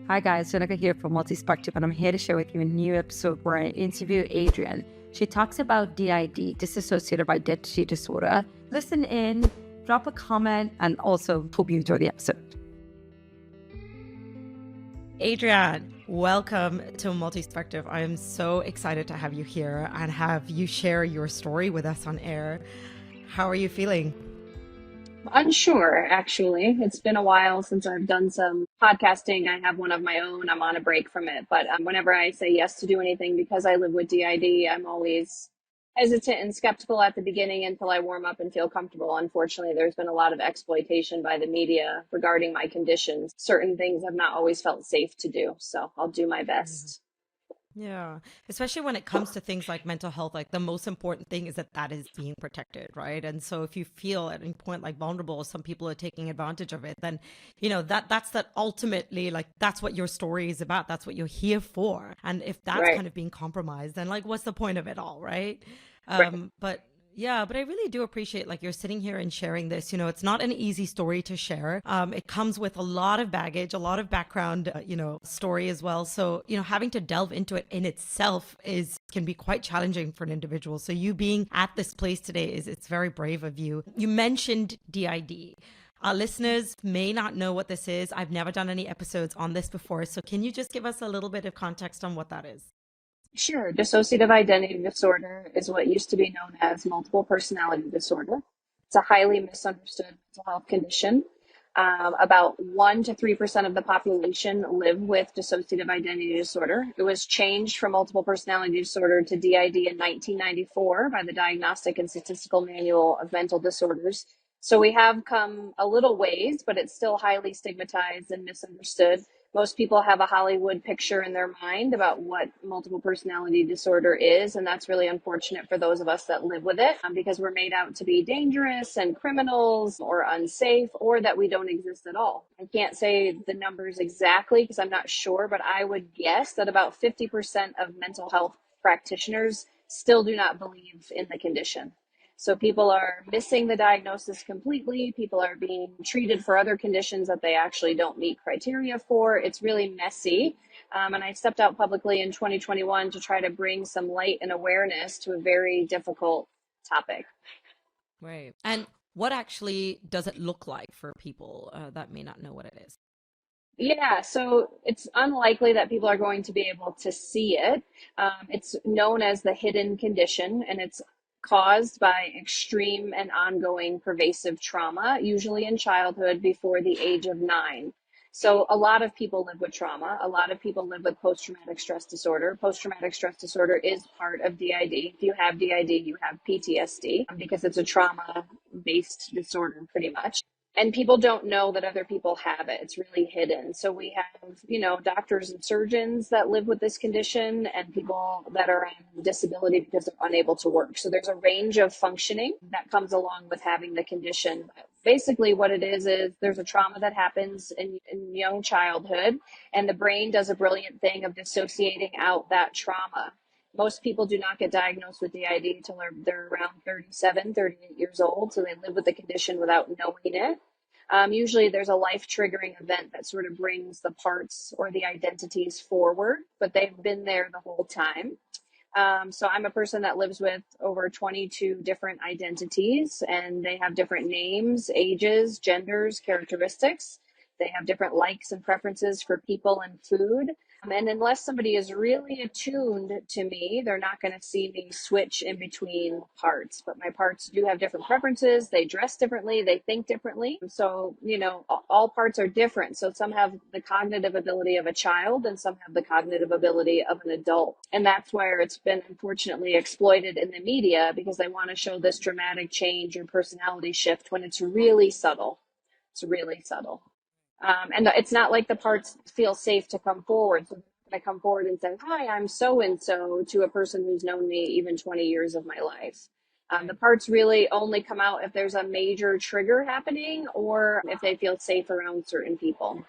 Hi guys, Janika here from Multispective, and I'm here to share with you a new episode where I interview Adrian. She talks about DID, Dissociative Identity Disorder. Listen in, drop a comment, and also hope you enjoy the episode. Adrian, welcome to Multispective. I am so excited to have you here and have you share your story with us on air. How are you feeling? Unsure, actually. It's been a while since I've done some podcasting. I have one of my own. I'm on a break from it. But whenever I say yes to do anything because I live with DID, I'm always hesitant and skeptical at the beginning until I warm up and feel comfortable. Unfortunately, there's been a lot of exploitation by the media regarding my conditions. Certain things I've not always felt safe to do. So I'll do my best. Yeah, especially when it comes to things like mental health, like the most important thing is that is being protected, right? And so if you feel at any point like vulnerable, some people are taking advantage of it, then, that's ultimately like, that's what your story is about. That's what you're here for. And if that's Right. kind of being compromised, then like, what's the point of it all, right? Right. But I really do appreciate like you're sitting here and sharing this. It's not an easy story to share. It comes with a lot of baggage, a lot of background, story as well. So, having to delve into it in itself can be quite challenging for an individual. So you being at this place today it's very brave of you. You mentioned DID. Our listeners may not know what this is. I've never done any episodes on this before. So can you just give us a little bit of context on what that is? Sure. Dissociative identity disorder is what used to be known as multiple personality disorder. It's a highly misunderstood mental health condition. About 1 to 3% of the population live with dissociative identity disorder. It was changed from multiple personality disorder to DID in 1994 by the Diagnostic and Statistical Manual of Mental Disorders. So we have come a little ways, but it's still highly stigmatized and misunderstood. Most people have a Hollywood picture in their mind about what multiple personality disorder is, and that's really unfortunate for those of us that live with it because we're made out to be dangerous and criminals or unsafe, or that we don't exist at all. I can't say the numbers exactly because I'm not sure, but I would guess that about 50% of mental health practitioners still do not believe in the condition. So people are missing the diagnosis completely. People are being treated for other conditions that they actually don't meet criteria for. It's really messy. And I stepped out publicly in 2021 to try to bring some light and awareness to a very difficult topic. Right. And what actually does it look like for people that may not know what it is? Yeah, so it's unlikely that people are going to be able to see it. It's known as the hidden condition, and it's caused by extreme and ongoing pervasive trauma, usually in childhood before the age of 9. So a lot of people live with trauma. A lot of people live with post-traumatic stress disorder. Post-traumatic stress disorder is part of DID. If you have DID, you have PTSD because it's a trauma-based disorder pretty much. And people don't know that other people have it. It's really hidden. So we have, doctors and surgeons that live with this condition and people that are on disability because they're unable to work. So there's a range of functioning that comes along with having the condition. Basically what it is there's a trauma that happens in young childhood, and the brain does a brilliant thing of dissociating out that trauma. Most people do not get diagnosed with DID until they're around 37, 38 years old. So they live with the condition without knowing it. Usually there's a life triggering event that sort of brings the parts or the identities forward, but they've been there the whole time. So I'm a person that lives with over 22 different identities, and they have different names, ages, genders, characteristics. They have different likes and preferences for people and food. And unless somebody is really attuned to me, they're not going to see me switch in between parts. But my parts do have different preferences. They dress differently. They think differently. So, all parts are different. So some have the cognitive ability of a child and some have the cognitive ability of an adult. And that's where it's been unfortunately exploited in the media because they want to show this dramatic change or personality shift when it's really subtle. It's really subtle. And it's not like the parts feel safe to come forward. So I come forward and say, hi, I'm so-and-so to a person who's known me even 20 years of my life. The parts really only come out if there's a major trigger happening or if they feel safe around certain people.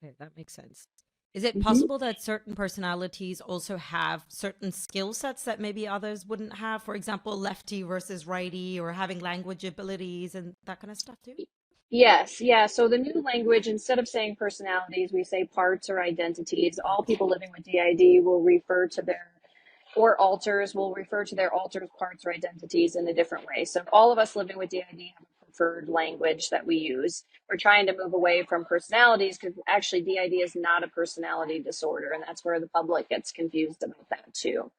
Okay, that makes sense. Is it possible that certain personalities also have certain skill sets that maybe others wouldn't have? For example, lefty versus righty, or having language abilities and that kind of stuff too? Yes, yeah. So the new language, instead of saying personalities, we say parts or identities. All people living with DID will refer to their, or alters will refer to their alters, parts, or identities in a different way. So all of us living with DID have a preferred language that we use. We're trying to move away from personalities because actually DID is not a personality disorder, and that's where the public gets confused about that too.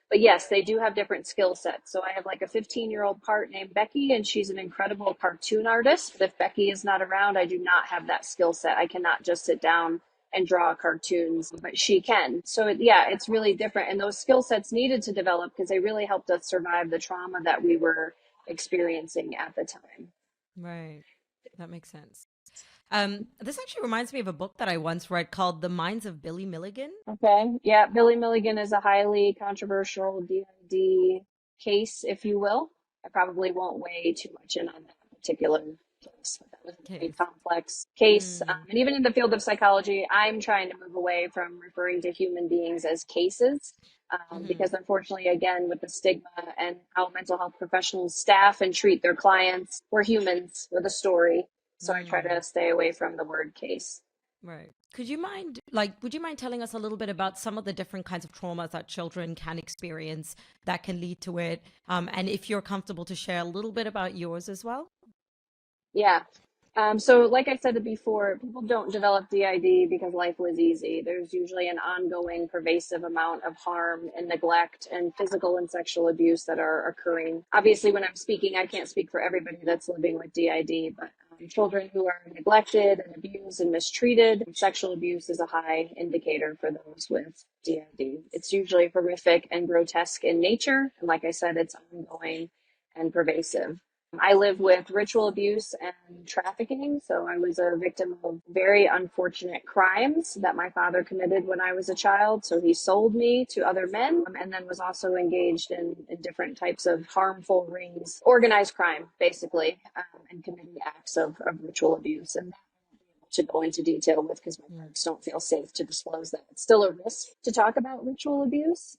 But yes, they do have different skill sets. So I have like a 15-year-old part named Becky, and she's an incredible cartoon artist. But if Becky is not around, I do not have that skill set. I cannot just sit down and draw cartoons, but she can. So yeah, it's really different. And those skill sets needed to develop because they really helped us survive the trauma that we were experiencing at the time. Right. That makes sense. This actually reminds me of a book that I once read called The Minds of Billy Milligan. Okay. Yeah, Billy Milligan is a highly controversial DID case, if you will. I probably won't weigh too much in on that particular case, but that was a very Case. complex case. Mm, And even in the field of psychology, I'm trying to move away from referring to human beings as cases. hmm Because unfortunately, again, with the stigma and how mental health professionals staff and treat their clients, we're humans with a story. So I try to mm, stay away from the word case. right. Would you mind telling us a little bit about some of the different kinds of traumas that children can experience that can lead to it? And if you're comfortable to share a little bit about yours as well? Yeah. So like I said before, people don't develop DID because life was easy. There's usually an ongoing, pervasive amount of harm and neglect and physical and sexual abuse that are occurring. Obviously, when I'm speaking, I can't speak for everybody that's living with DID, but children who are neglected and abused and mistreated, sexual abuse is a high indicator for those with DID. It's usually horrific and grotesque in nature. And like I said, it's ongoing and pervasive. I live with ritual abuse and trafficking. So I was a victim of very unfortunate crimes that my father committed when I was a child. So he sold me to other men and then was also engaged in different types of harmful rings, organized crime, basically, and committing acts of ritual abuse. And to go into detail with because my Mm, parents don't feel safe to disclose that. It's still a risk to talk about ritual abuse.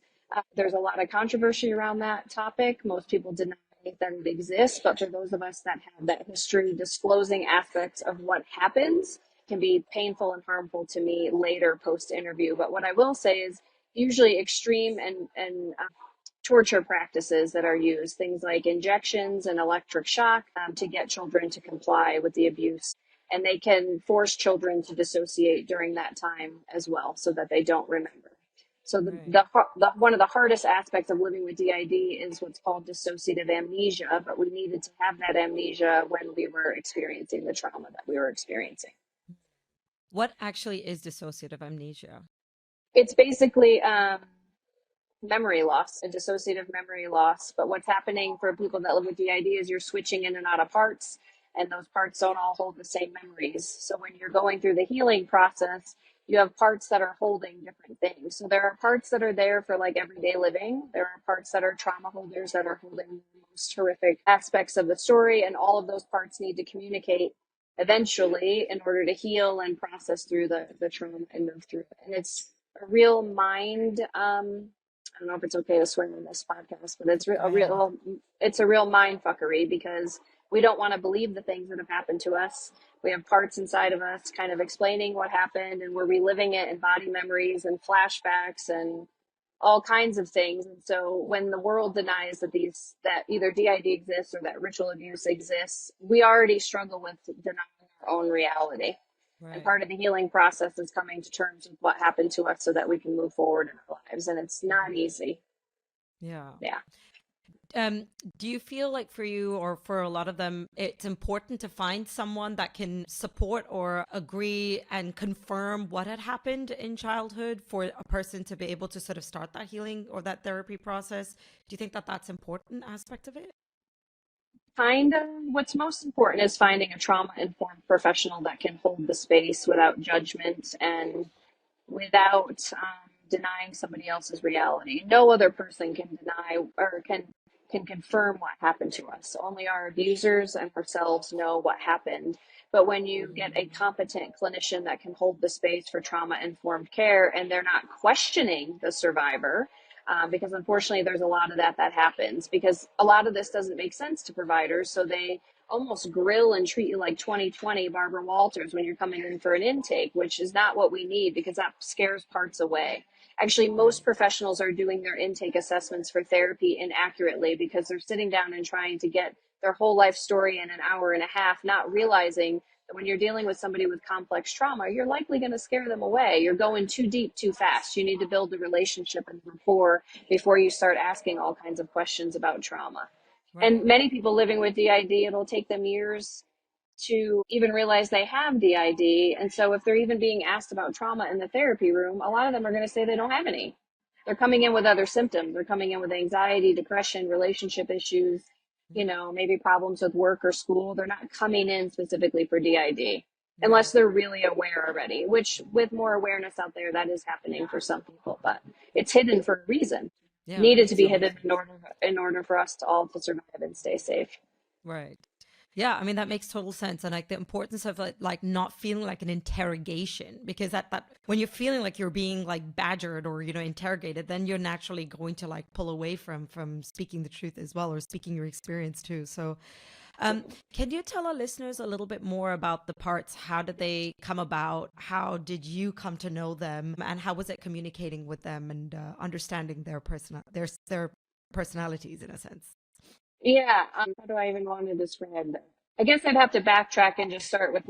There's a lot of controversy around that topic. Most people deny that it exists, but for those of us that have that history, disclosing aspects of what happens can be painful and harmful to me later post interview. But what I will say is usually extreme and torture practices that are used, things like injections and electric shock to get children to comply with the abuse. And they can force children to dissociate during that time as well so that they don't remember. So right. the one of the hardest aspects of living with DID is what's called dissociative amnesia, but we needed to have that amnesia when we were experiencing the trauma that we were experiencing. What actually is dissociative amnesia? It's basically memory loss and dissociative memory loss. But what's happening for people that live with DID is you're switching in and out of parts, and those parts don't all hold the same memories. So when you're going through the healing process, you have parts that are holding different things. So there are parts that are there for like everyday living. There are parts that are trauma holders that are holding the most horrific aspects of the story, and all of those parts need to communicate eventually in order to heal and process through the trauma and move through it. And it's a real mind I don't know if it's okay to swear in this podcast, but Go ahead. it's a real mind fuckery because we don't want to believe the things that have happened to us. We have parts inside of us kind of explaining what happened, and we're reliving it in body memories and flashbacks and all kinds of things. And so when the world denies that either DID exists or that ritual abuse exists, we already struggle with denying our own reality. And Right. part of the healing process is coming to terms with what happened to us so that we can move forward in our lives. And it's not Mhm. easy. Yeah. Yeah. Um, do you feel like for you or for a lot of them, it's important to find someone that can support or agree and confirm what had happened in childhood for a person to be able to sort of start that healing or that therapy process? Do you think that that's important aspect of it? Kind of what's most important is finding a trauma informed professional that can hold the space without judgment and without denying somebody else's reality. No other person can deny or can confirm what happened to us. Only our abusers and ourselves know what happened. But when you get a Mm, competent clinician that can hold the space for trauma informed care and they're not questioning the survivor, because unfortunately there's a lot of that happens because a lot of this doesn't make sense to providers. So they almost grill and treat you like 2020 Barbara Walters when you're coming in for an intake, which is not what we need because that scares parts away. Actually, most professionals are doing their intake assessments for therapy inaccurately because they're sitting down and trying to get their whole life story in an hour and a half, not realizing that when you're dealing with somebody with complex trauma, you're likely going to scare them away. You're going too deep too fast. You need to build a relationship and rapport before you start asking all kinds of questions about trauma. And Right. many people living with DID, it'll take them years to even realize they have DID. And so if they're even being asked about trauma in the therapy room, a lot of them are going to say they don't have any. They're coming in with other symptoms. They're coming in with anxiety, depression, relationship issues, maybe problems with work or school. They're not coming in specifically for DID unless Right. they're really aware already, which with more awareness out there, that is happening for some people, but it's hidden for a reason. Yeah, that Needed to makes be so much hidden sense. in order for us to all to survive and stay safe. Right. Yeah, I mean that makes total sense, and like the importance of like not feeling like an interrogation, because that when you're feeling like you're being like badgered or interrogated, then you're naturally going to like pull away from speaking the truth as well, or speaking your experience too. So, can you tell our listeners a little bit more about the parts? How did they come about? How did you come to know them, and how was it communicating with them and understanding their personalities in a sense? Yeah. How do I even want to describe that? I guess I'd have to backtrack and just start with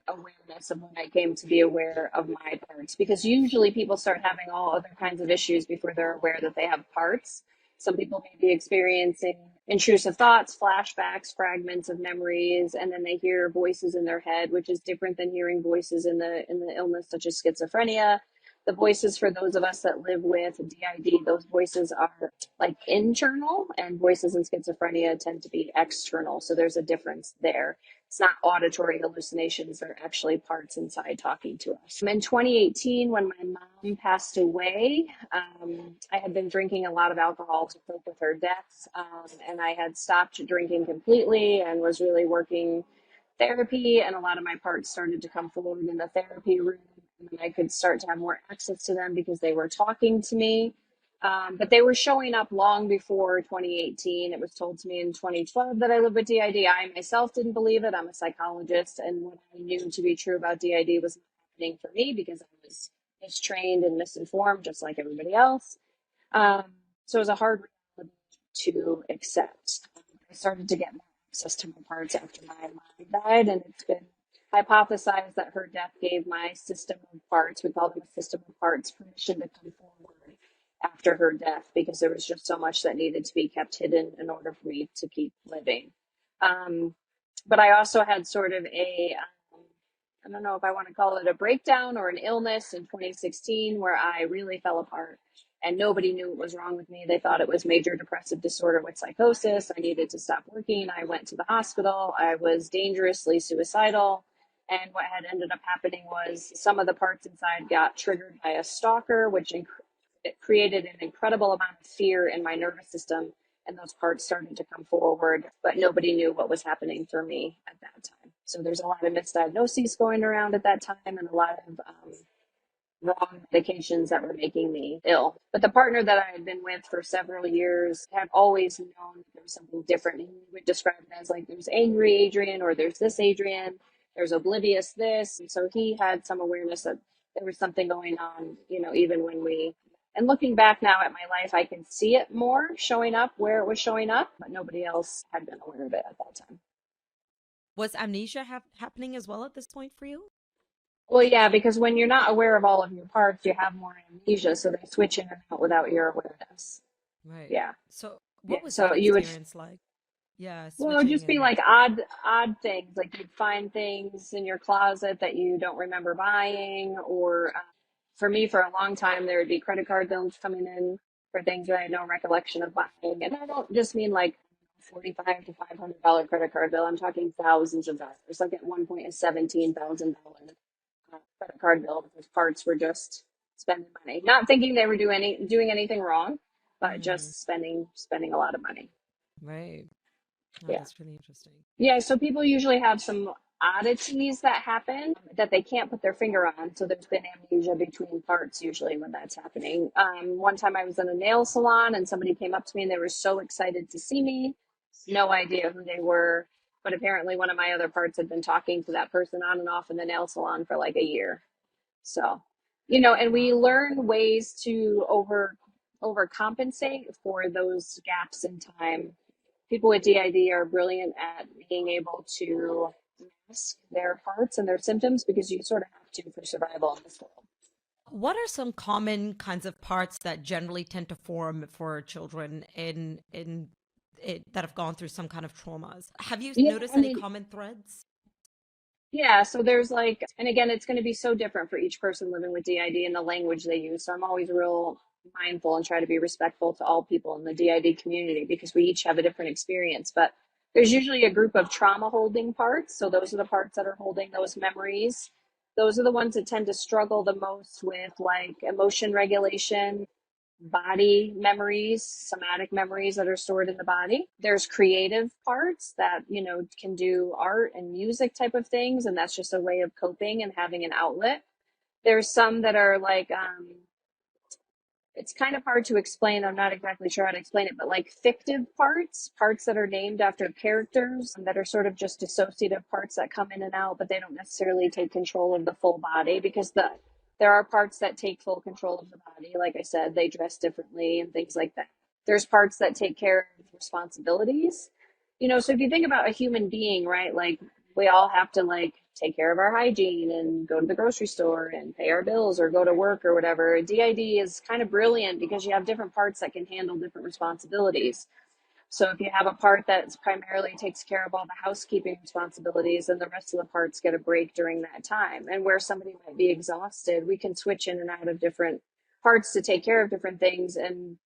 awareness of when I came to be aware of my parts, because usually people start having all other kinds of issues before they're aware that they have parts. Some people may be experiencing intrusive thoughts, flashbacks, fragments of memories, and then they hear voices in their head, which is different than hearing voices in the illness such as schizophrenia. The voices for those of us that live with DID, those voices are like internal, and voices in schizophrenia tend to be external. So there's a difference there. It's not auditory hallucinations, they're actually parts inside talking to us. In 2018, when my mom passed away, I had been drinking a lot of alcohol to cope with her death, and I had stopped drinking completely and was really working therapy, and a lot of my parts started to come forward in the therapy room, and then I could start to have more access to them because they were talking to me. But they were showing up long before 2018. It was told to me in 2012 that I live with DID. I myself didn't believe it. I'm a psychologist, and what I knew to be true about DID was not happening for me because I was mistrained and misinformed, just like everybody else. Um, so it was a hard reality to accept. I started to get more access to my parts after my mom died, and it's been hypothesized that her death gave my system of parts, we call them a system of parts, permission to come forward after her death because there was just so much that needed to be kept hidden in order for me to keep living. But I also had sort of I don't know if I want to call it a breakdown or an illness in 2016 where I really fell apart and nobody knew what was wrong with me. They thought it was major depressive disorder with psychosis. I needed to stop working. I went to the hospital. I was dangerously suicidal. And what had ended up happening was some of the parts inside got triggered by a stalker, which it created an incredible amount of fear in my nervous system. And those parts started to come forward, but nobody knew what was happening for me at that time. So there's a lot of misdiagnoses going around at that time and a lot of wrong medications that were making me ill. But the partner that I had been with for several years had always known that there was something different. He would describe it as like there's angry Adrian or there's this Adrian, there's oblivious this. And so he had some awareness that there was something going on, even when and looking back now at my life, I can see it more showing up where it was showing up, but nobody else had been aware of it at that time. Was amnesia happening as well at this point for you? Well, yeah, because when you're not aware of all of your parts, you have more amnesia, so they switch in and out without your awareness. Right. Yeah, So yeah. what was So that you would, experience like? Yeah, well, it would switching just be and like odd things, like you'd find things in your closet that you don't remember buying, or for me, for a long time, there would be credit card bills coming in for things that I had no recollection of buying, and I don't just mean like $45 to $500 credit card bill. I'm talking thousands of dollars. Like at one point, a $17,000 credit card bill because parts were just spending money, not thinking they were doing anything wrong, but mm, just spending a lot of money. right. Oh, Yeah. that's really interesting. Yeah, so people usually have some oddities that happen that they can't put their finger on. So there's been amnesia between parts usually when that's happening. One time I was in a nail salon and somebody came up to me and they were so excited to see me, no idea who they were. But apparently one of my other parts had been talking to that person on and off in the nail salon for like a year. So, and we Wow. learn ways to overcompensate for those gaps in time. People with DID are brilliant at being able to mask their parts and their symptoms because you sort of have to for survival in this world. What are some common kinds of parts that generally tend to form for children that have gone through some kind of traumas? Have you Yeah, noticed I any mean, common threads? yeah, so there's like, and again, it's going to be so different for each person living with DID and the language they use. So I'm always real mindful and try to be respectful to all people in the DID community because we each have a different experience. But there's usually a group of trauma holding parts. So those are the parts that are holding those memories. Those are the ones that tend to struggle the most with like emotion regulation, body memories, somatic memories that are stored in the body. There's creative parts that, can do art and music type of things. And that's just a way of coping and having an outlet. There's some that are like, it's kind of hard to explain. I'm not exactly sure how to explain it, but like fictive parts that are named after characters that are sort of just dissociative parts that come in and out, but they don't necessarily take control of the full body because there are parts that take full control of the body. Like I said, they dress differently and things like that. There's parts that take care of responsibilities. So if you think about a human being, right, like we all have to like take care of our hygiene and go to the grocery store and pay our bills or go to work or whatever. DID is kind of brilliant because you have different parts that can handle different responsibilities. So if you have a part that primarily takes care of all the housekeeping responsibilities and the rest of the parts get a break during that time, and where somebody might be exhausted, we can switch in and out of different parts to take care of different things. And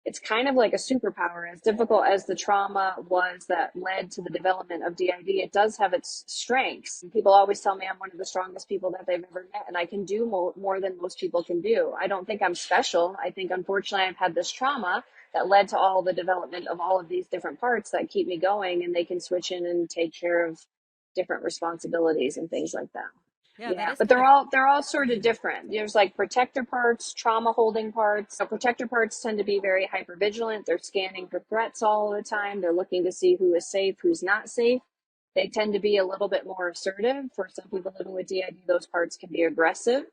it's kind of like a superpower. As difficult as the trauma was that led to the development of DID, it does have its strengths. People always tell me I'm one of the strongest people that they've ever met, and I can do more than most people can do. I don't think I'm special. I think, unfortunately, I've had this trauma that led to all the development of all of these different parts that keep me going, and they can switch in and take care of different responsibilities and things like that. Yeah, that Yeah, is but kind of. they're all sort of different. There's like protector parts, trauma holding parts. So protector parts tend to be very hyper vigilant. They're scanning for threats all the time. They're looking to see who is safe, who's not safe. They tend to be a little bit more assertive. For some people living with DID, those parts can be aggressive.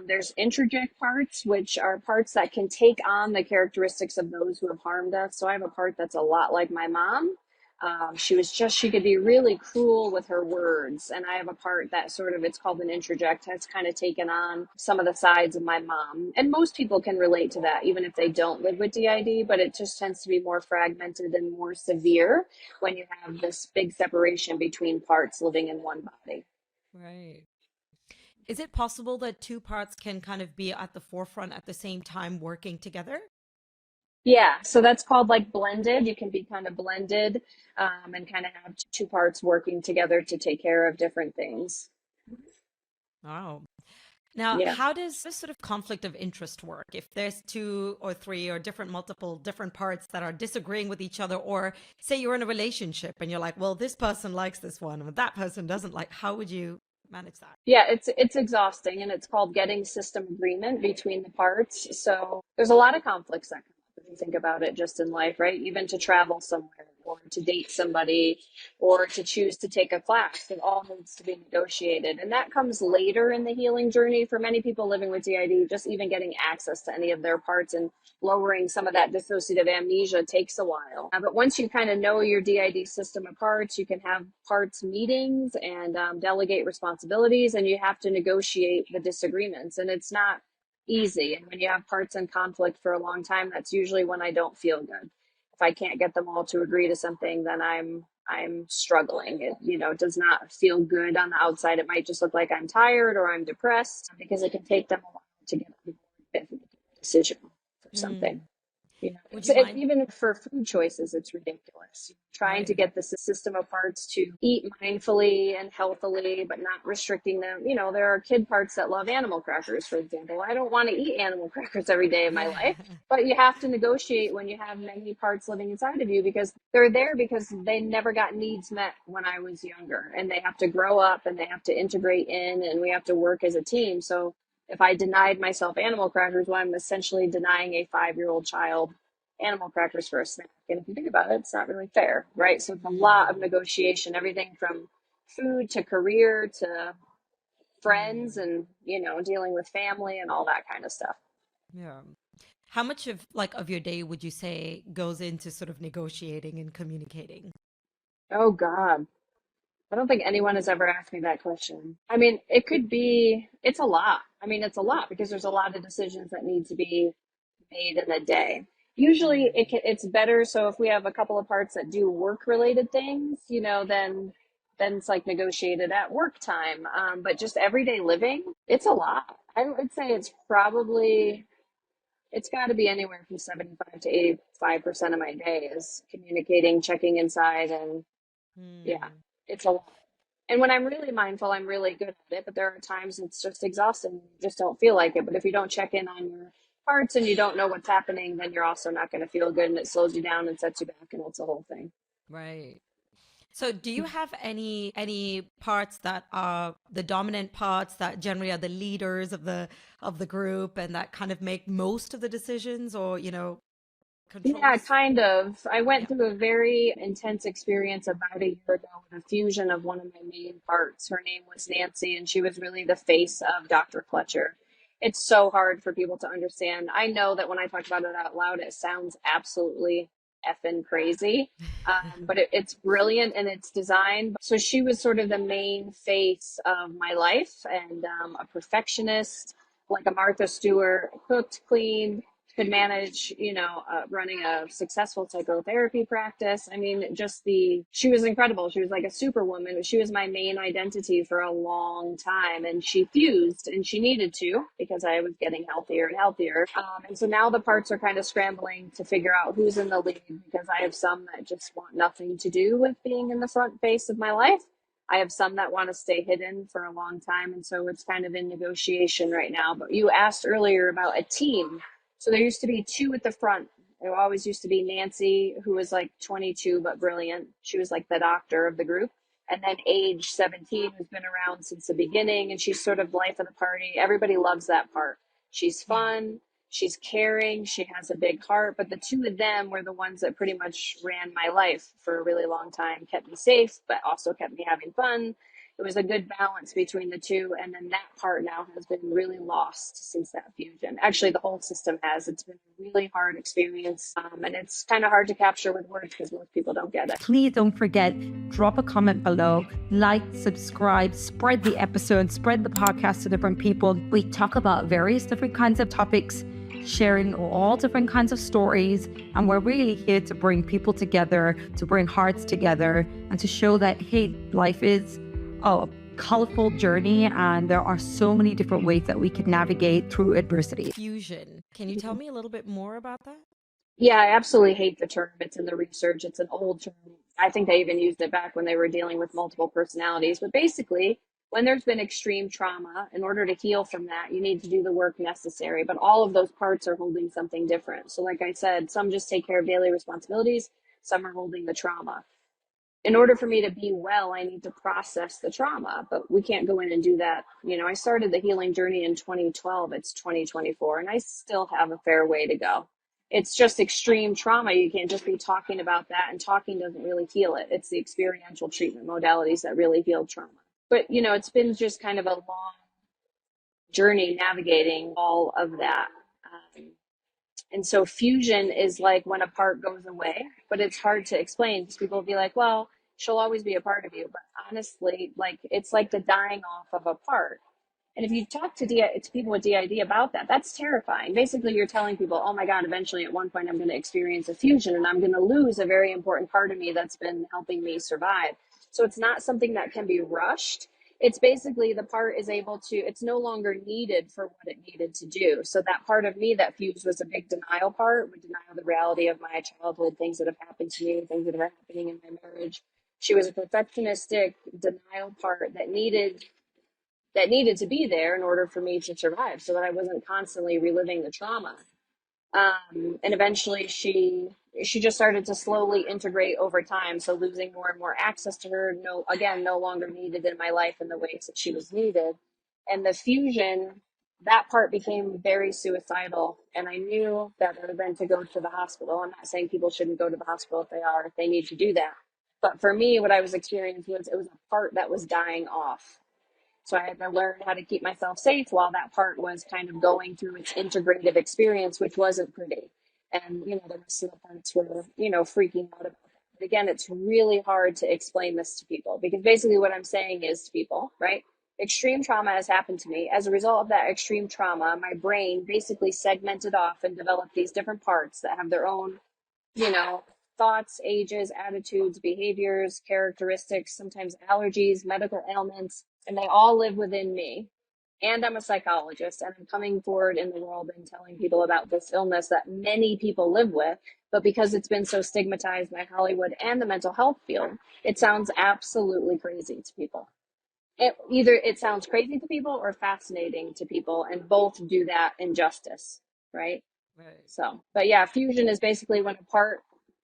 There's introject parts, which are parts that can take on the characteristics of those who have harmed us. So I have a part that's a lot like my mom. She could be really cruel with her words. And I have a part that it's called an introject, has kind of taken on some of the sides of my mom. And most people can relate to that, even if they don't live with DID, but it just tends to be more fragmented and more severe when you have this big separation between parts living in one body. Right. Is it possible that two parts can kind of be at the forefront at the same time working together? Yeah, so that's called like blended. You can be kind of blended and kind of have two parts working together to take care of different things. Wow. Now, Yeah. how does this sort of conflict of interest work? If there's two or three or multiple different parts that are disagreeing with each other, or say you're in a relationship and you're like, well, this person likes this one, and that person doesn't like, how would you manage that? Yeah, it's exhausting, and it's called getting system agreement between the parts. So there's a lot of conflicts that come up if you think about it just in life, right? Even to travel somewhere or to date somebody or to choose to take a class, it all needs to be negotiated. And that comes later in the healing journey for many people living with DID. Just even getting access to any of their parts and lowering some of that dissociative amnesia takes a while. But once you kind of know your DID system of parts, you can have parts meetings and delegate responsibilities, and you have to negotiate the disagreements. And it's not easy. And when you have parts in conflict for a long time, that's usually when I don't feel good. If I can't get them all to agree to something, then I'm struggling. It does not feel good on the outside. It might just look like I'm tired or I'm depressed because it can take them a while to get on board with a decision for something. Mm. Would It's, you mind? even for food choices, it's ridiculous. Trying to Right. get the system of parts to eat mindfully and healthily, but not restricting them. There are kid parts that love animal crackers, for example. I don't want to eat animal crackers every day of my life, but you have to negotiate when you have many parts living inside of you because they're there because they never got needs met when I was younger, and they have to grow up and they have to integrate in, and we have to work as a team. So if I denied myself animal crackers, well, I'm essentially denying a 5-year-old child animal crackers for a snack. And if you think about it, it's not really fair, right? So it's a lot of Mm, negotiation, everything from food to career to friends mm, and, dealing with family and all that kind of stuff. yeah. How much of your day would you say goes into sort of negotiating and communicating? Oh God. I don't think anyone has ever asked me that question. I mean, it could be, it's a lot. I mean, it's a lot because there's a lot of decisions that need to be made in a day. Usually Mm, it's better. So if we have a couple of parts that do work related things, then it's like negotiated at work time. But just everyday living, it's a lot. I would say it's got to be anywhere from 75 to 85% of my day is communicating, checking inside, and yeah, mm. it's a lot. And when I'm really mindful, I'm really good at it. But there are times it's just exhausting. You just don't feel like it. But if you don't check in on your parts and you don't know what's happening, then you're also not going to feel good, and it slows you down and sets you back, and it's a whole thing. Right. So do you have any parts that are the dominant parts that generally are the leaders of the group and that kind of make most of the decisions or, Yeah, controls? kind of. I went Yeah. through a very intense experience about a year ago with a fusion of one of my main parts. Her name was Nancy, and she was really the face of Dr. Fletcher. It's so hard for people to understand. I know that when I talk about it out loud, it sounds absolutely effing crazy, but it's brilliant in its design. So she was sort of the main face of my life and a perfectionist, like a Martha Stewart, cooked, cleaned, could manage, running a successful psychotherapy practice. I mean, she was incredible. She was like a superwoman. She was my main identity for a long time. And she fused and she needed to because I was getting healthier and healthier. And so now the parts are kind of scrambling to figure out who's in the lead because I have some that just want nothing to do with being in the front face of my life. I have some that want to stay hidden for a long time. And so it's kind of in negotiation right now. But you asked earlier about a team. So there used to be two at the front. There always used to be Nancy, who was like 22 but brilliant. She was like the doctor of the group. And then age 17, who's been around since the beginning, and she's sort of life of the party. Everybody loves that part. She's fun, she's caring, she has a big heart. But the two of them were the ones that pretty much ran my life for a really long time, kept me safe, but also kept me having fun. It was a good balance between the two. And then that part now has been really lost since that fusion. Actually, the whole system has. It's been a really hard experience. And it's kind of hard to capture with words because most people don't get it. Please don't forget, drop a comment below, like, subscribe, spread the episode, spread the podcast to different people. We talk about various different kinds of topics, sharing all different kinds of stories. And we're really here to bring people together, to bring hearts together, and to show that, hey, life is a colorful journey and there are so many different ways that we can navigate through adversity. Fusion. Can you tell me a little bit more about that? Yeah, I absolutely hate the term. It's in the research. It's an old term. I think they even used it back when they were dealing with multiple personalities. But basically, when there's been extreme trauma, in order to heal from that, you need to do the work necessary. But all of those parts are holding something different. So, like I said, some just take care of daily responsibilities, some are holding the trauma. In order for me to be well, I need to process the trauma, but we can't go in and do that. I started the healing journey in 2012. It's 2024, and I still have a fair way to go. It's just extreme trauma. You can't just be talking about that, and talking doesn't really heal it. It's the experiential treatment modalities that really heal trauma. But, it's been just kind of a long journey navigating all of that. And so fusion is like when a part goes away, but it's hard to explain because people will be like, well, she'll always be a part of you. But honestly, like it's like the dying off of a part. And if you talk to people with DID about that, that's terrifying. Basically, you're telling people, oh my God, eventually at one point I'm going to experience a fusion and I'm going to lose a very important part of me that's been helping me survive. So it's not something that can be rushed. It's basically the part is able to, it's no longer needed for what it needed to do. So that part of me that fused was a big denial part, would deny the reality of my childhood, things that have happened to me, things that are happening in my marriage. She was a perfectionistic denial part that needed to be there in order for me to survive so that I wasn't constantly reliving the trauma. And eventually she just started to slowly integrate over time. So losing more and more access to her, no longer needed in my life in the ways that she was needed. And the fusion that part became very suicidal. And I knew better than to go to the hospital. I'm not saying people shouldn't go to the hospital if they are, if they need to do that. But for me, what I was experiencing was it was a part that was dying off. So I had to learn how to keep myself safe while that part was kind of going through its integrative experience, which wasn't pretty. And, the rest of the parts were, freaking out about it. But again, it's really hard to explain this to people because basically what I'm saying is to people, right? Extreme trauma has happened to me. As a result of that extreme trauma, my brain basically segmented off and developed these different parts that have their own, thoughts, ages, attitudes, behaviors, characteristics, sometimes allergies, medical ailments, and they all live within me. And I'm a psychologist, and I'm coming forward in the world and telling people about this illness that many people live with. But because it's been so stigmatized by Hollywood and the mental health field, it sounds absolutely crazy to people. It sounds crazy to people or fascinating to people, and both do that injustice, right? Right. So, but yeah, fusion is basically when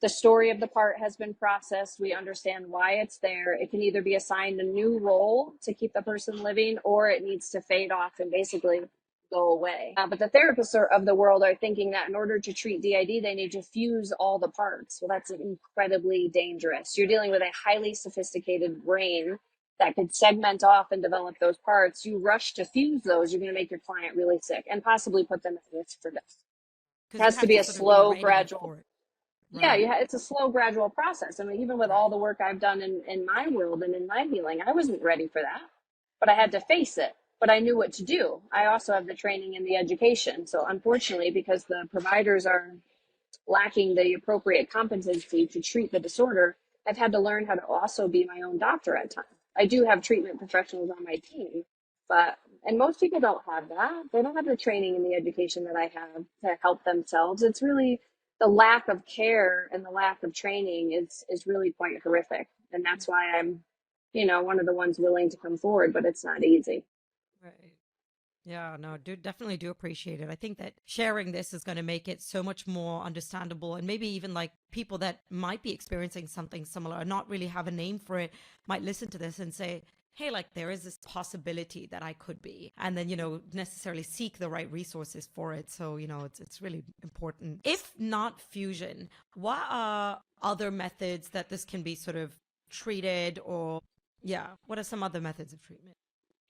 the story of the part has been processed, we understand why it's there. It can either be assigned a new role to keep the person living, or it needs to fade off and basically go away. But the therapists of the world are thinking that in order to treat DID, they need to fuse all the parts. Well, that's incredibly dangerous. You're dealing with a highly sophisticated brain that could segment off and develop those parts. You rush to fuse those, you're going to make your client really sick and possibly put them at risk for death. It has to be a slow, gradual. Right. Yeah, it's a slow, gradual process. I mean, even with all the work I've done in my world and in my healing, I wasn't ready for that, but I had to face it. But I knew what to do. I also have the training and the education. So unfortunately, because the providers are lacking the appropriate competency to treat the disorder, I've had to learn how to also be my own doctor at times. I do have treatment professionals on my team, and most people don't have that. They don't have the training and the education that I have to help themselves. It's really the lack of care and the lack of training is really quite horrific. And that's why I'm, one of the ones willing to come forward, but it's not easy. Right. Yeah, no, definitely do appreciate it. I think that sharing this is going to make it so much more understandable, and maybe even like people that might be experiencing something similar or not really have a name for it might listen to this and say, hey, like there is this possibility that I could be, and then, necessarily seek the right resources for it. So, it's really important. If not fusion, what are other methods that this can be sort of treated, or what are some other methods of treatment?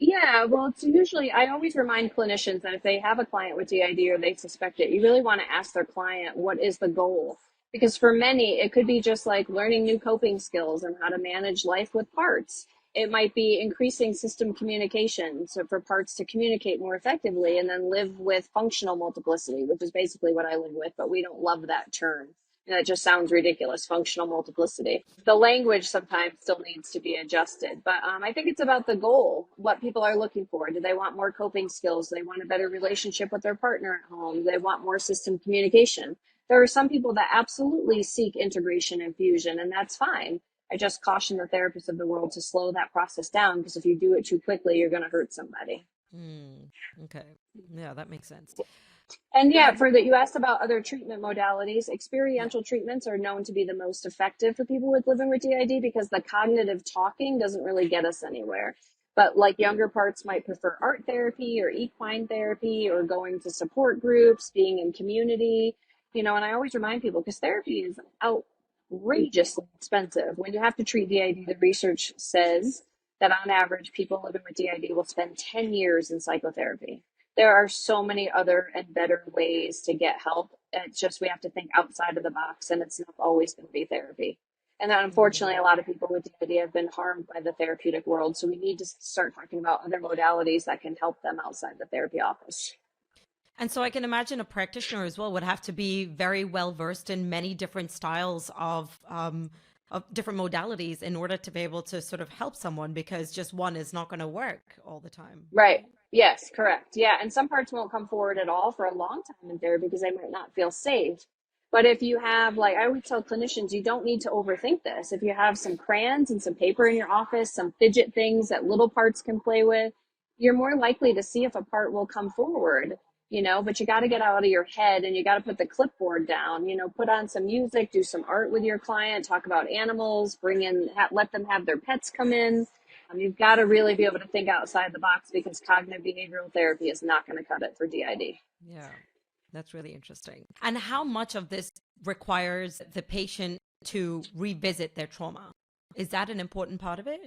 Yeah, well, it's usually, I always remind clinicians that if they have a client with DID or they suspect it, you really want to ask their client, what is the goal? Because for many, it could be just like learning new coping skills and how to manage life with parts. It might be increasing system communication, so for parts to communicate more effectively, and then live with functional multiplicity, which is basically what I live with, but we don't love that term. And it just sounds ridiculous, functional multiplicity. The language sometimes still needs to be adjusted, but I think it's about the goal, what people are looking for. Do they want more coping skills? Do they want a better relationship with their partner at home? Do they want more system communication? There are some people that absolutely seek integration and fusion, and that's fine. I just caution the therapists of the world to slow that process down, because if you do it too quickly, you're going to hurt somebody. Okay. Yeah, that makes sense. And you asked about other treatment modalities. Experiential treatments are known to be the most effective for people living with DID, because the cognitive talking doesn't really get us anywhere. But like younger parts might prefer art therapy or equine therapy or going to support groups, being in community, and I always remind people, because therapy is outrageously expensive. When you have to treat DID, the research says that on average, people living with DID will spend 10 years in psychotherapy. There are so many other and better ways to get help. It's just we have to think outside of the box, and it's not always going to be therapy. And then unfortunately, a lot of people with DID have been harmed by the therapeutic world. So we need to start talking about other modalities that can help them outside the therapy office. And so I can imagine a practitioner as well would have to be very well versed in many different styles of different modalities in order to be able to sort of help someone, because just one is not going to work all the time. Right. Yes, correct. Yeah. And some parts won't come forward at all for a long time in therapy because they might not feel safe. But if you have, like I would tell clinicians, you don't need to overthink this. If you have some crayons and some paper in your office, some fidget things that little parts can play with, you're more likely to see if a part will come forward, but you got to get out of your head, and you got to put the clipboard down, put on some music, do some art with your client, talk about animals, let them have their pets come in. You've got to really be able to think outside the box because cognitive behavioral therapy is not going to cut it for DID. Yeah, that's really interesting. And how much of this requires the patient to revisit their trauma? Is that an important part of it?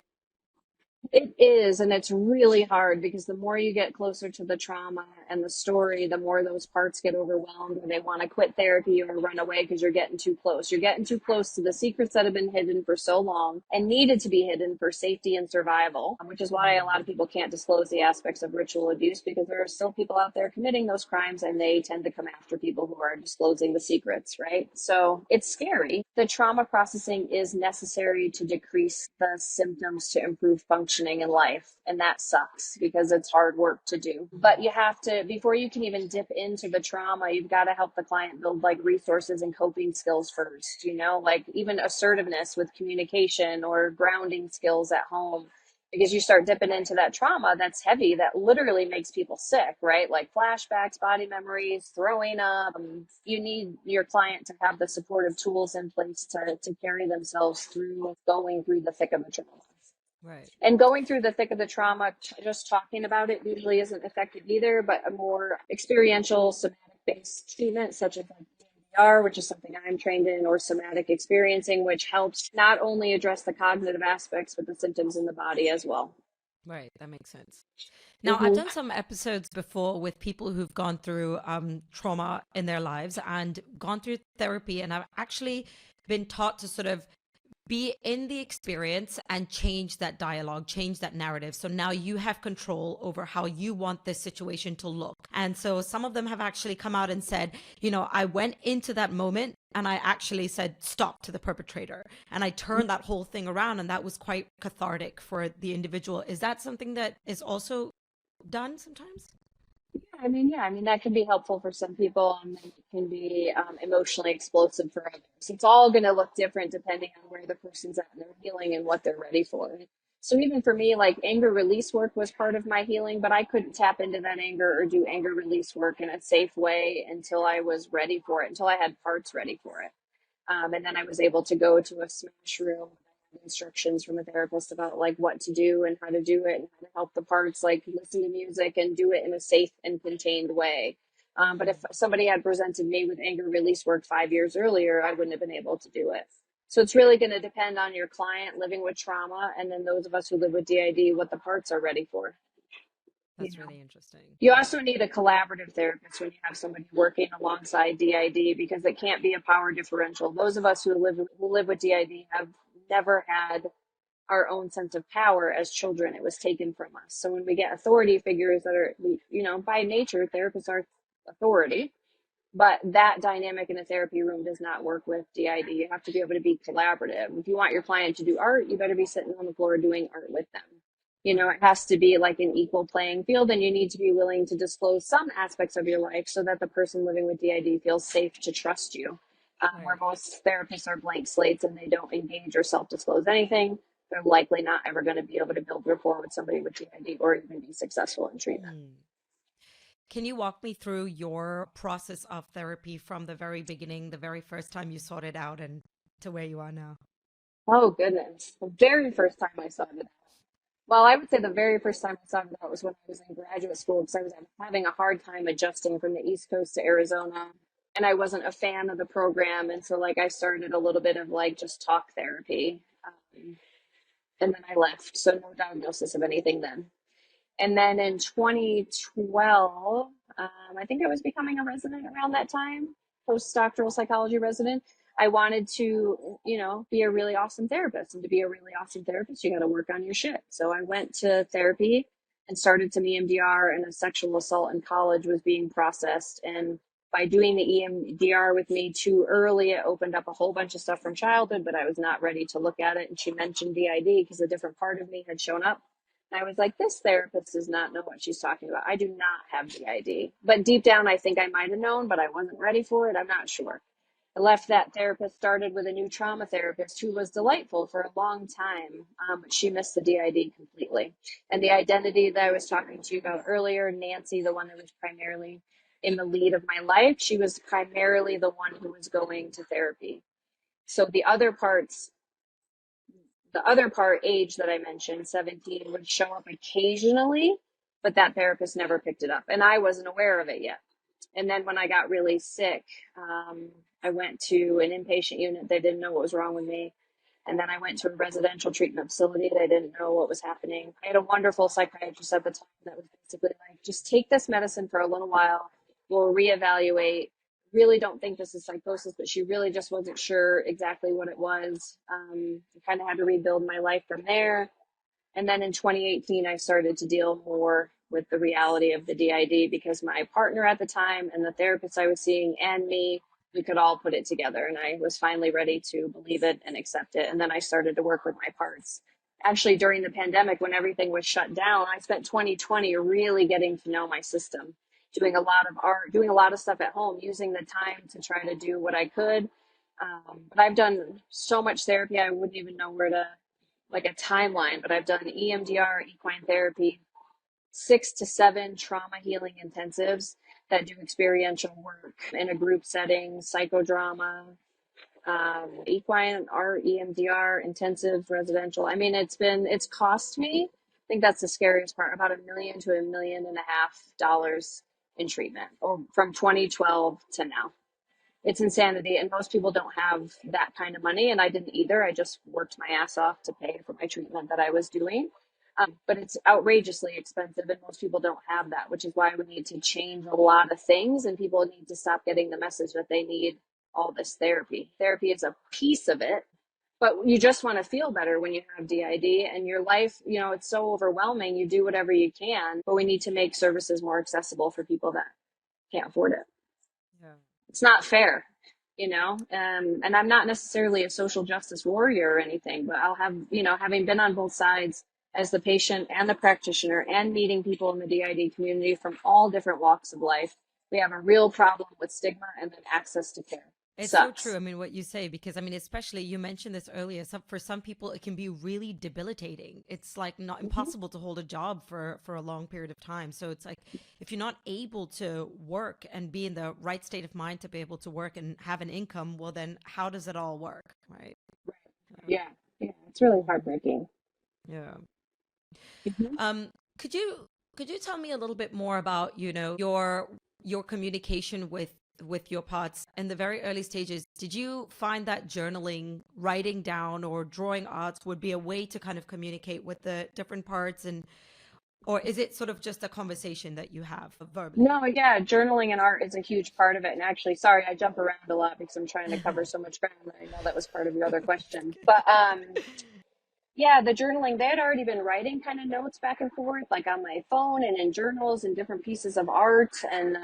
It is, and it's really hard because the more you get closer to the trauma and the story, the more those parts get overwhelmed and they want to quit therapy or run away because you're getting too close. You're getting too close to the secrets that have been hidden for so long and needed to be hidden for safety and survival, which is why a lot of people can't disclose the aspects of ritual abuse because there are still people out there committing those crimes and they tend to come after people who are disclosing the secrets, right? So it's scary. The trauma processing is necessary to decrease the symptoms to improve functioning in life. And that sucks because it's hard work to do. But you have to, before you can even dip into the trauma, you've got to help the client build like resources and coping skills first, like even assertiveness with communication or grounding skills at home. Because you start dipping into that trauma that's heavy, that literally makes people sick, right? Like flashbacks, body memories, throwing up. You need your client to have the supportive tools in place to carry themselves through going through the thick of the trauma. Right. And going through the thick of the trauma, just talking about it usually isn't effective either, but a more experiential somatic-based treatment, such as like EMDR, which is something I'm trained in, or somatic experiencing, which helps not only address the cognitive aspects, but the symptoms in the body as well. Right. That makes sense. Now, I've done some episodes before with people who've gone through trauma in their lives and gone through therapy, and I've actually been taught to sort of be in the experience and change that dialogue, change that narrative. So now you have control over how you want this situation to look. And so some of them have actually come out and said, I went into that moment and I actually said stop to the perpetrator. And I turned that whole thing around, and that was quite cathartic for the individual. Is that something that is also done sometimes? I mean, that can be helpful for some people, and it can be emotionally explosive for others. It's all going to look different depending on where the person's at in their healing and what they're ready for. So even for me, like anger release work was part of my healing, but I couldn't tap into that anger or do anger release work in a safe way until I was ready for it, until I had parts ready for it. And then I was able to go to a smash room, instructions from a therapist about like what to do and how to do it and how to help the parts, like listen to music and do it in a safe and contained way. But if somebody had presented me with anger release work 5 years earlier, I wouldn't have been able to do it. So it's really going to depend on your client living with trauma, and then those of us who live with DID, what the parts are ready for. That's really interesting. You also need a collaborative therapist when you have somebody working alongside DID, because it can't be a power differential. Those of us who live with DID have never had our own sense of power as children. It was taken from us. So when we get authority figures that are, by nature, therapists are authority, but that dynamic in a therapy room does not work with DID. You have to be able to be collaborative. If you want your client to do art, you better be sitting on the floor doing art with them. It has to be like an equal playing field, and you need to be willing to disclose some aspects of your life so that the person living with DID feels safe to trust you. Where most therapists are blank slates and they don't engage or self-disclose anything, they're likely not ever going to be able to build rapport with somebody with DID or even be successful in treatment. Can you walk me through your process of therapy from the very beginning, the very first time you sought it out, and to where you are now? Oh, goodness. The very first time I sought it out. Well, I would say the very first time I sought it out was when I was in graduate school, because I was having a hard time adjusting from the East Coast to Arizona. And I wasn't a fan of the program. And so I started a little bit of just talk therapy. And then I left. So no diagnosis of anything then. And then in 2012, I think I was becoming a resident around that time, postdoctoral psychology resident. I wanted to, be a really awesome therapist. And to be a really awesome therapist, you got to work on your shit. So I went to therapy and started some EMDR, and a sexual assault in college was being processed. And by doing the EMDR with me too early, it opened up a whole bunch of stuff from childhood, but I was not ready to look at it. And she mentioned DID because a different part of me had shown up. And I was like, this therapist does not know what she's talking about. I do not have DID. But deep down, I think I might have known, but I wasn't ready for it. I'm not sure. I left that therapist, started with a new trauma therapist who was delightful for a long time, but she missed the DID completely. And the identity that I was talking to you about earlier, Nancy, the one that was primarily in the lead of my life, she was primarily the one who was going to therapy. So the other parts, The other part, age that I mentioned, 17, would show up occasionally, but that therapist never picked it up. And I wasn't aware of it yet. And then when I got really sick, I went to an inpatient unit. They didn't know what was wrong with me. And then I went to a residential treatment facility. They didn't know what was happening. I had a wonderful psychiatrist at the time that was basically like, just take this medicine for a little while. We'll reevaluate. Really don't think this is psychosis, but she really just wasn't sure exactly what it was. I kind of had to rebuild my life from there. And then in 2018, I started to deal more with the reality of the DID because my partner at the time and the therapist I was seeing and me, we could all put it together. And I was finally ready to believe it and accept it. And then I started to work with my parts. Actually, during the pandemic, when everything was shut down, I spent 2020 really getting to know my system, doing a lot of art, doing a lot of stuff at home, using the time to try to do what I could. But I've done so much therapy, I wouldn't even know where to, like a timeline, but I've done EMDR, equine therapy, 6 to 7 trauma healing intensives that do experiential work in a group setting, psychodrama, equine art, EMDR, intensive, residential. I mean, it's cost me, I think that's the scariest part, about $1 million to $1.5 million in treatment, or from 2012 to now. It's insanity. And most people don't have that kind of money. And I didn't either. I just worked my ass off to pay for my treatment that I was doing. But it's outrageously expensive and most people don't have that, which is why we need to change a lot of things and people need to stop getting the message that they need all this therapy. Therapy is a piece of it, but you just want to feel better when you have DID and your life, it's so overwhelming. You do whatever you can, but we need to make services more accessible for people that can't afford it. Yeah. It's not fair, and I'm not necessarily a social justice warrior or anything, but I'll have, having been on both sides as the patient and the practitioner and meeting people in the DID community from all different walks of life, we have a real problem with stigma and then access to care. It's Sucks. so true. I mean, what you say, because I mean, especially you mentioned this earlier, for some people, it can be really debilitating. It's like not impossible to hold a job for a long period of time. So it's like, if you're not able to work and be in the right state of mind to be able to work and have an income, well, then how does it all work? Right. Yeah. It's really heartbreaking. Yeah. Mm-hmm. Could you tell me a little bit more about, your communication with your pods in the very early stages? Did you find that journaling, writing down or drawing arts would be a way to kind of communicate with the different parts, or is it sort of just a conversation that you have verbally? No, yeah, journaling and art is a huge part of it. And actually, sorry, I jump around a lot because I'm trying to cover so much ground. I know that was part of your other question, but yeah, the journaling, they had already been writing kind of notes back and forth, like on my phone and in journals and different pieces of art. And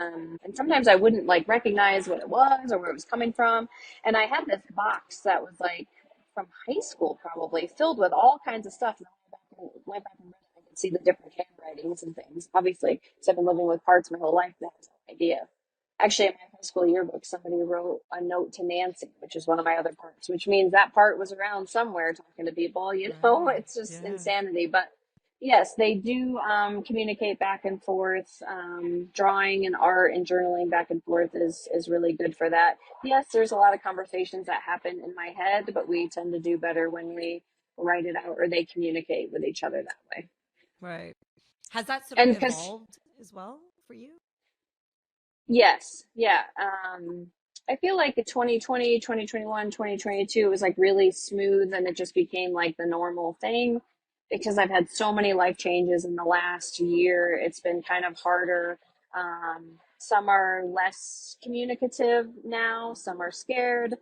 sometimes I wouldn't like recognize what it was or where it was coming from. And I had this box that was like from high school, probably filled with all kinds of stuff. And I went back and read it. I could see the different handwritings and things, obviously, because I've been living with parts my whole life. That was no idea. Actually, in my high school yearbook, somebody wrote a note to Nancy, which is one of my other parts, which means that part was around somewhere talking to people, it's just insanity. But yes, they do communicate back and forth. Drawing and art and journaling back and forth is really good for that. Yes, there's a lot of conversations that happen in my head, but we tend to do better when we write it out or they communicate with each other that way. Right. Has that sort of evolved as well for you? Yes. Yeah. I feel like 2020, 2021, 2022 was like really smooth and it just became like the normal thing because I've had so many life changes in the last year. It's been kind of harder. Some are less communicative now. Some are scared.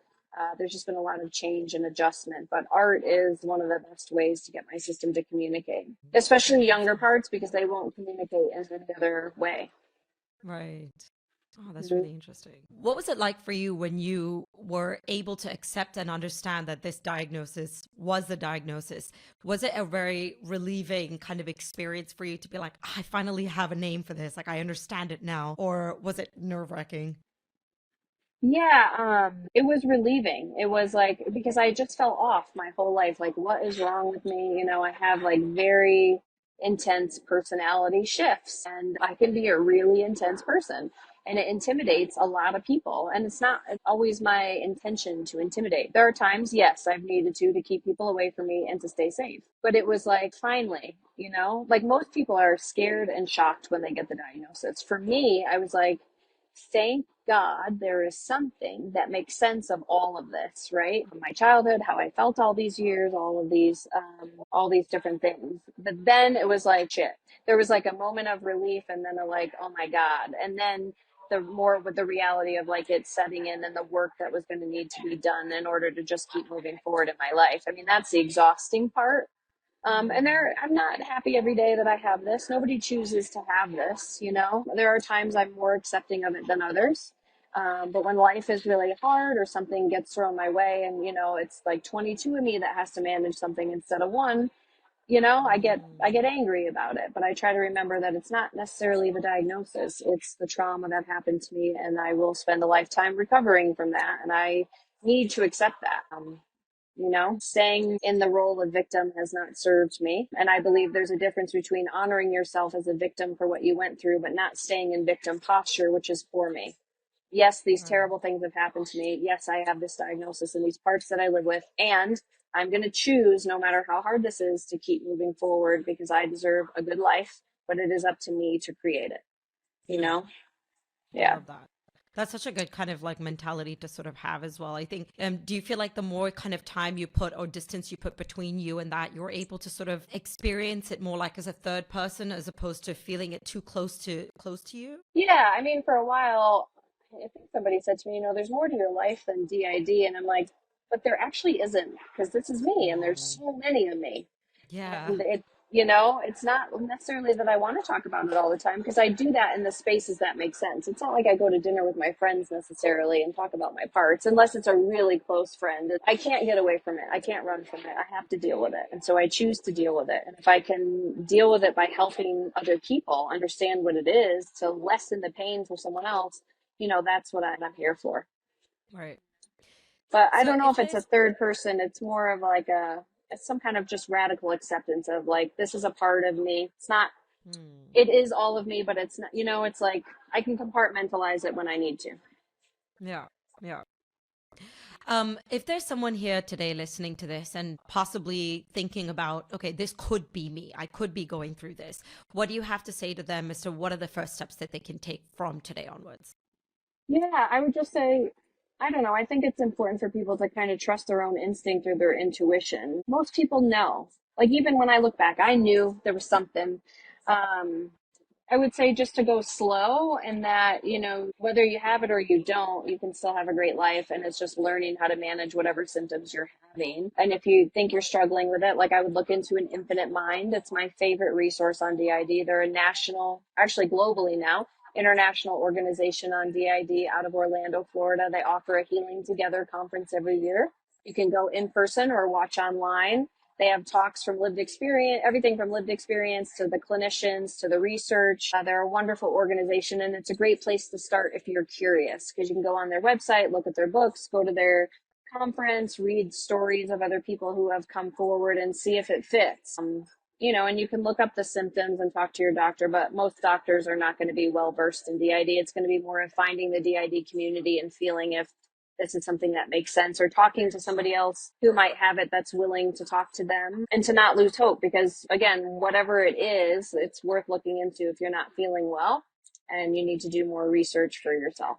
There's just been a lot of change and adjustment, but art is one of the best ways to get my system to communicate, especially younger parts because they won't communicate in any other way. Right. Oh, that's really interesting. What was it like for you when you were able to accept and understand that this diagnosis was the diagnosis? Was it a very relieving kind of experience for you to be like, I finally have a name for this, like I understand it now? Or was it nerve-wracking? Yeah, it was relieving. It was like, because I just fell off my whole life. Like, what is wrong with me? I have like very intense personality shifts and I can be a really intense person. and it intimidates a lot of people. And it's not always my intention to intimidate. There are times, yes, I've needed to keep people away from me and to stay safe. But it was like, finally, you know, like most people are scared and shocked when they get the diagnosis. For me, I was like, thank God there is something that makes sense of all of this, right? From my childhood, how I felt all these years, all these different things. But then it was like, shit. There was like a moment of relief, and then like, oh my God. And then the more with the reality of like it setting in and the work that was going to need to be done in order to just keep moving forward in my life. I mean, that's the exhausting part. I'm not happy every day that I have this. Nobody chooses to have this, you know. There are times I'm more accepting of it than others. But when life is really hard or something gets thrown my way, and you know, it's like 22 of me that has to manage something instead of one, you know, I get angry about it. But I try to remember that it's not necessarily the diagnosis, it's the trauma that happened to me, and I will spend a lifetime recovering from that, and I need to accept that. You know, staying in the role of victim has not served me. And I believe there's a difference between honoring yourself as a victim for what you went through, but not staying in victim posture, which is for me. Yes, these terrible things have happened to me. Yes, I have this diagnosis and these parts that I live with. And I'm going to choose, no matter how hard this is, to keep moving forward because I deserve a good life, but it is up to me to create it. You know? I love that. That's such a good kind of like mentality to sort of have as well. I think, do you feel like the more kind of time you put or distance you put between you and that, you're able to sort of experience it more like as a third person as opposed to feeling it too close to you? Yeah. I mean, for a while, I think somebody said to me, you know, there's more to your life than DID. And I'm like, but there actually isn't, because this is me and there's so many of me. Yeah. And it, you know, it's not necessarily that I want to talk about it all the time, because I do that in the spaces that make sense. It's not like I go to dinner with my friends necessarily and talk about my parts, unless it's a really close friend. I can't get away from it. I can't run from it. I have to deal with it. And so I choose to deal with it. And if I can deal with it by helping other people understand what it is to lessen the pain for someone else, you know, that's what I'm here for. Right. But I So don't know if if it's a third person. It's more of like it's some kind of just radical acceptance of like, this is a part of me. It's not, it is all of me, but it's not, you know, it's like I can compartmentalize it when I need to. Yeah. Yeah. If there's someone here today listening to this and possibly thinking about, okay, this could be me, I could be going through this, what do you have to say to them as to what are the first steps that they can take from today onwards? Yeah, I would just say, I don't know. I think it's important for people to kind of trust their own instinct or their intuition. Most people know. Like, even when I look back, I knew there was something. I would say just to go slow, and that, you know, whether you have it or you don't, you can still have a great life. And it's just learning how to manage whatever symptoms you're having. And if you think you're struggling with it, like, I would look into an Infinite Mind. It's my favorite resource on DID. They're a national, actually globally now, international organization on DID out of Orlando, Florida. They offer a Healing Together conference every year. You can go in person or watch online. They have talks from lived experience, everything from lived experience to the clinicians to the research. They're a wonderful organization, and it's a great place to start if you're curious, because you can go on their website, look at their books, go to their conference, read stories of other people who have come forward and see if it fits. You know, and you can look up the symptoms and talk to your doctor, but most doctors are not going to be well versed in DID. It's going to be more of finding the DID community and feeling if this is something that makes sense, or talking to somebody else who might have it that's willing to talk to them, and to not lose hope, because again, whatever it is, it's worth looking into if you're not feeling well and you need to do more research for yourself.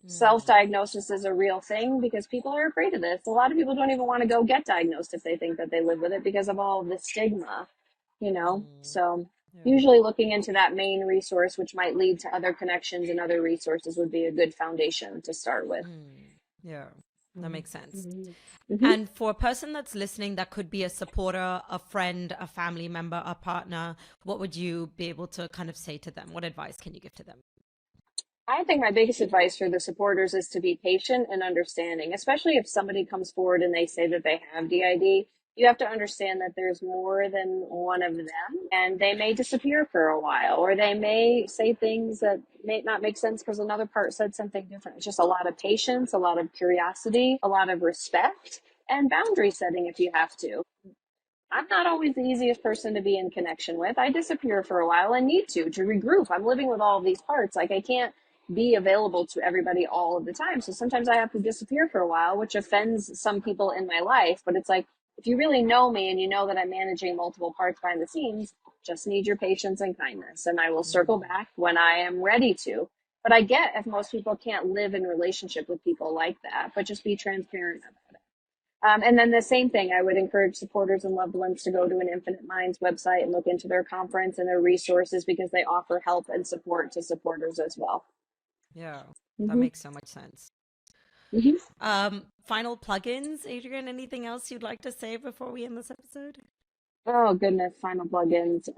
Self-diagnosis is a real thing because people are afraid of this. A lot of people don't even want to go get diagnosed if they think that they live with it because of all of the stigma, you know? So usually looking into that main resource, which might lead to other connections and other resources, would be a good foundation to start with. Yeah, that makes sense. And for a person that's listening that could be a supporter, a friend, a family member, a partner, what would you be able to kind of say to them? What advice can you give to them? I think my biggest advice for the supporters is to be patient and understanding, especially if somebody comes forward and they say that they have DID. You have to understand that there's more than one of them, and they may disappear for a while, or they may say things that may not make sense because another part said something different. It's just a lot of patience, a lot of curiosity, a lot of respect, and boundary setting if you have to. I'm not always the easiest person to be in connection with. I disappear for a while and need to regroup. I'm living with all of these parts. Like, I can't be available to everybody all of the time. So sometimes I have to disappear for a while, which offends some people in my life. But it's like, if you really know me and you know that I'm managing multiple parts behind the scenes, just need your patience and kindness. And I will circle back when I am ready to. But I get if most people can't live in relationship with people like that, but just be transparent about it. And then the same thing, I would encourage supporters and loved ones to go to an Infinite Minds website and look into their conference and their resources, because they offer help and support to supporters as well. Yeah, that makes so much sense. Final plugins, Adrian, anything else you'd like to say before we end this episode? Oh, goodness, final plugins.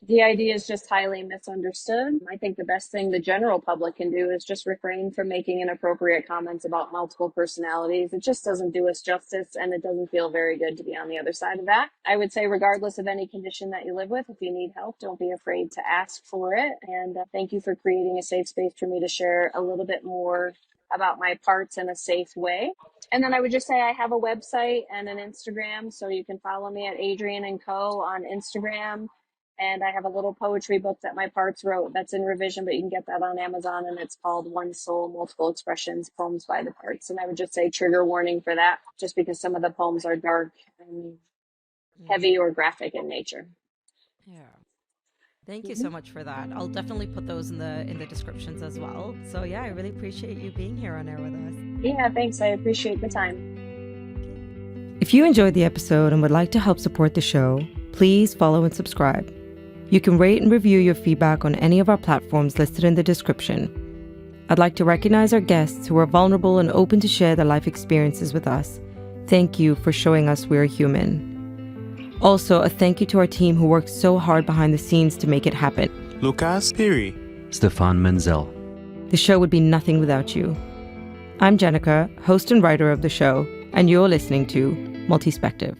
DID is just highly misunderstood. I think the best thing the general public can do is just refrain from making inappropriate comments about multiple personalities. It just doesn't do us justice, and it doesn't feel very good to be on the other side of that. I would say, regardless of any condition that you live with, if you need help, don't be afraid to ask for it. And thank you for creating a safe space for me to share a little bit more about my parts in a safe way. And then I would just say I have a website and an Instagram, so you can follow me at Adrian and Co on Instagram. And I have a little poetry book that my parts wrote that's in revision, but you can get that on Amazon, and it's called One Soul, Multiple Expressions, Poems by the Parts. And I would just say trigger warning for that, just because some of the poems are dark and heavy or graphic in nature. Yeah. Thank you so much for that. I'll definitely put those in the descriptions as well. So yeah, I really appreciate you being here on air with us. Yeah, thanks. I appreciate the time. If you enjoyed the episode and would like to help support the show, please follow and subscribe. You can rate and review your feedback on any of our platforms listed in the description. I'd like to recognize our guests who are vulnerable and open to share their life experiences with us. Thank you for showing us we're human. Also, a thank you to our team who worked so hard behind the scenes to make it happen. 𝗠𝘂𝗹𝘁𝗂𝘁, 𝗣𝘂𝗹𝘁𝗂𝗁. The show would be nothing without you. I'm Jenica, host and writer of the show, and you're listening to Multispective.